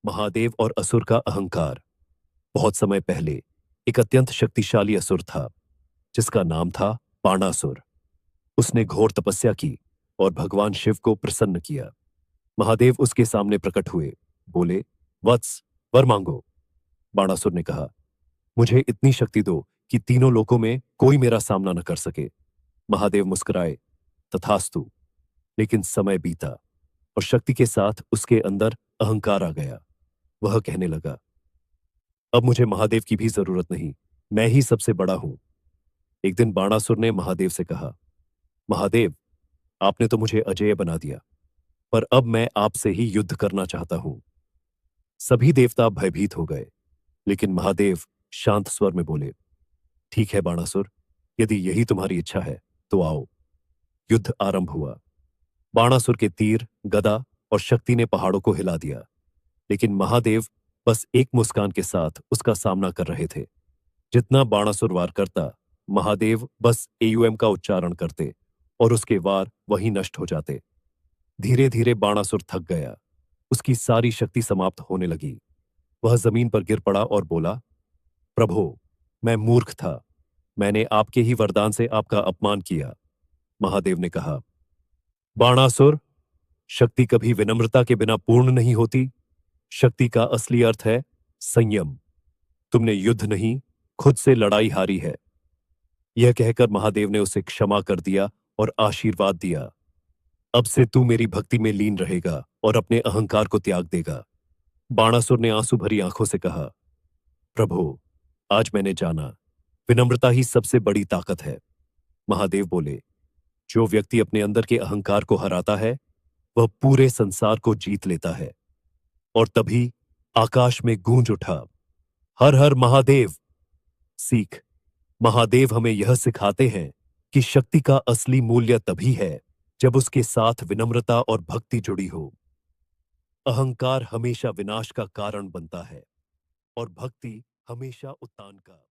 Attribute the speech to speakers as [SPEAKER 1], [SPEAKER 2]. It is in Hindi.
[SPEAKER 1] महादेव और असुर का अहंकार। बहुत समय पहले एक अत्यंत शक्तिशाली असुर था जिसका नाम था बाणासुर। उसने घोर तपस्या की और भगवान शिव को प्रसन्न किया। महादेव उसके सामने प्रकट हुए, बोले, वत्स, वर मांगो। बाणासुर ने कहा, मुझे इतनी शक्ति दो कि तीनों लोकों में कोई मेरा सामना न कर सके। महादेव मुस्कुराए, तथास्तु। लेकिन समय बीता और शक्ति के साथ उसके अंदर अहंकार आ गया। वह कहने लगा, अब मुझे महादेव की भी जरूरत नहीं, मैं ही सबसे बड़ा हूं। एक दिन बाणासुर ने महादेव से कहा, महादेव, आपने तो मुझे अजेय बना दिया, पर अब मैं आपसे ही युद्ध करना चाहता हूं। सभी देवता भयभीत हो गए, लेकिन महादेव शांत स्वर में बोले, ठीक है बाणासुर, यदि यही तुम्हारी इच्छा है तो आओ। युद्ध आरंभ हुआ। बाणासुर के तीर, गदा और शक्ति ने पहाड़ों को हिला दिया, लेकिन महादेव बस एक मुस्कान के साथ उसका सामना कर रहे थे। जितना बाणासुर वार करता, महादेव बस एयुएम का उच्चारण करते और उसके वार वहीं नष्ट हो जाते। धीरे धीरे बाणासुर थक गया, उसकी सारी शक्ति समाप्त होने लगी। वह जमीन पर गिर पड़ा और बोला, प्रभो, मैं मूर्ख था, मैंने आपके ही वरदान से आपका अपमान किया। महादेव ने कहा, बाणासुर, शक्ति कभी विनम्रता के बिना पूर्ण नहीं होती। शक्ति का असली अर्थ है संयम। तुमने युद्ध नहीं, खुद से लड़ाई हारी है। यह कहकर महादेव ने उसे क्षमा कर दिया और आशीर्वाद दिया, अब से तू मेरी भक्ति में लीन रहेगा और अपने अहंकार को त्याग देगा। बाणासुर ने आंसू भरी आंखों से कहा, प्रभु, आज मैंने जाना, विनम्रता ही सबसे बड़ी ताकत है। महादेव बोले, जो व्यक्ति अपने अंदर के अहंकार को हराता है वह पूरे संसार को जीत लेता है। और तभी आकाश में गूंज उठा, हर हर महादेव। सीख, महादेव हमें यह सिखाते हैं कि शक्ति का असली मूल्य तभी है जब उसके साथ विनम्रता और भक्ति जुड़ी हो। अहंकार हमेशा विनाश का कारण बनता है और भक्ति हमेशा उत्थान का।